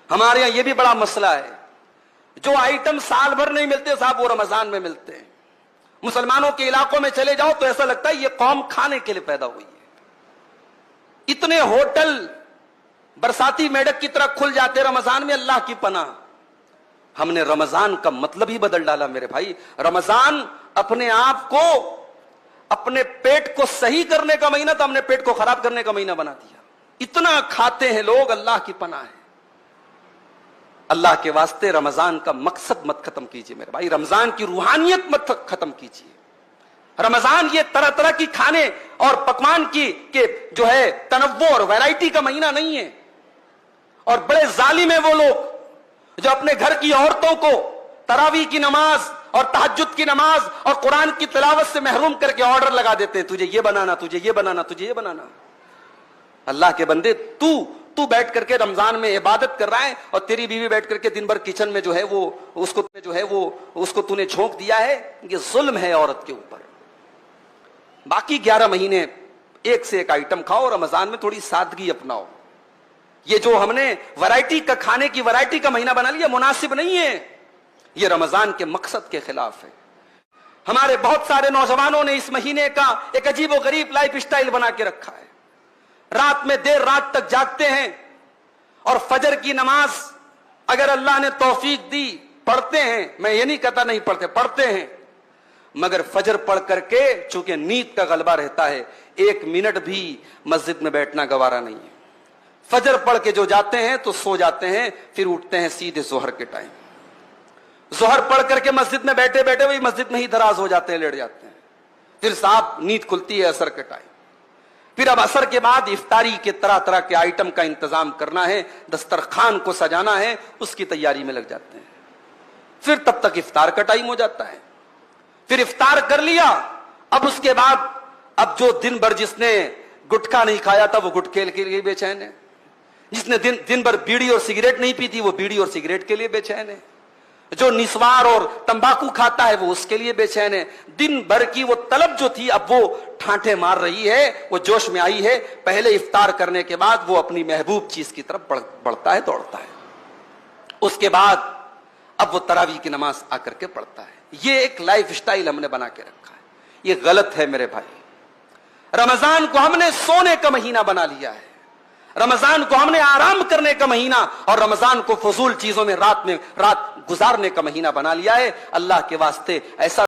ہمارے یہاں یہ بھی بڑا مسئلہ ہے، جو آئٹم سال بھر نہیں ملتے صاحب وہ رمضان میں ملتے ہیں۔ مسلمانوں کے علاقوں میں چلے جاؤ تو ایسا لگتا ہے یہ قوم کھانے کے لیے پیدا ہوئی ہے۔ اتنے ہوٹل برساتی میڈک کی طرح کھل جاتے رمضان میں، اللہ کی پناہ۔ ہم نے رمضان کا مطلب ہی بدل ڈالا میرے بھائی۔ رمضان اپنے آپ کو، اپنے پیٹ کو صحیح کرنے کا مہینہ تھا، ہم نے پیٹ کو خراب کرنے کا مہینہ بنا دیا۔ اتنا کھاتے ہیں لوگ، اللہ کی پناہ ہے۔ اللہ کے واسطے رمضان کا مقصد مت ختم کیجئے میرے بھائی، رمضان کی روحانیت مت ختم کیجئے۔ رمضان یہ طرح طرح کی کھانے اور پکوان کی کہ جو ہے تنوع اور ویرائٹی کا مہینہ نہیں ہے۔ اور بڑے ظالم ہیں وہ لوگ جو اپنے گھر کی عورتوں کو تراویح کی نماز اور تہجد کی نماز اور قرآن کی تلاوت سے محروم کر کے آرڈر لگا دیتے ہیں، تجھے یہ بنانا، تجھے یہ بنانا، تجھے یہ بنانا۔ اللہ کے بندے، تو بیٹھ کر کے رمضان میں عبادت کر رہا ہے اور تیری بیوی بیٹھ کر کے دن بھر کچن میں جو ہے وہ اس کو تو نے جھونک دیا ہے، یہ ظلم ہے عورت کے اوپر۔ باقی 11 مہینے ایک سے ایک آئٹم کھاؤ، رمضان میں تھوڑی سادگی اپناؤ۔ یہ جو ہم نے ورائٹی کا کھانے کی ورائٹی کا مہینہ بنا لیا مناسب نہیں ہے، یہ رمضان کے مقصد کے خلاف ہے۔ ہمارے بہت سارے نوجوانوں نے اس مہینے کا ایک عجیب و غریب لائف سٹائل بنا کے رکھا ہے۔ رات میں دیر رات تک جاگتے ہیں اور فجر کی نماز اگر اللہ نے توفیق دی پڑھتے ہیں، میں یہ نہیں کہتا نہیں پڑھتے، پڑھتے ہیں، مگر فجر پڑھ کر کے چونکہ نیند کا غلبہ رہتا ہے 1 منٹ بھی مسجد میں بیٹھنا گوارا نہیں ہے۔ فجر پڑھ کے جو جاتے ہیں تو سو جاتے ہیں، پھر اٹھتے ہیں سیدھے ظہر کے ٹائم۔ ظہر پڑھ کر کے مسجد میں بیٹھے بیٹھے وہی مسجد میں ہی دراز ہو جاتے ہیں، لیٹ جاتے ہیں، پھر صاحب نیند کھلتی ہے عصر کے ٹائم۔ پھر اب عصر کے بعد افطاری کے طرح طرح کے آئٹم کا انتظام کرنا ہے، دسترخوان کو سجانا ہے، اس کی تیاری میں لگ جاتے ہیں۔ پھر تب تک افطار کا ٹائم ہو جاتا ہے، پھر افطار کر لیا، اب اس کے بعد اب جو دن بھر جس نے گٹکا نہیں کھایا تھا وہ گٹکے کے لیے بے چین ہے، جس نے دن بھر بیڑی اور سگریٹ نہیں پی تھی وہ بیڑی اور سگریٹ کے لیے بے چین ہے، جو نسوار اور تمباکو کھاتا ہے وہ اس کے لیے بے چین ہے۔ دن بھر کی وہ طلب جو تھی اب وہ ٹھانٹے مار رہی ہے، وہ جوش میں آئی ہے۔ پہلے افطار کرنے کے بعد وہ اپنی محبوب چیز کی طرف بڑھتا ہے، دوڑتا ہے۔ اس کے بعد اب وہ تراویح کی نماز آ کر کے پڑھتا ہے۔ یہ ایک لائف سٹائل ہم نے بنا کے رکھا ہے، یہ غلط ہے میرے بھائی۔ رمضان کو ہم نے سونے کا مہینہ بنا لیا ہے، رمضان کو ہم نے آرام کرنے کا مہینہ اور رمضان کو فضول چیزوں میں رات گزارنے کا مہینہ بنا لیا ہے۔ اللہ کے واسطے ایسا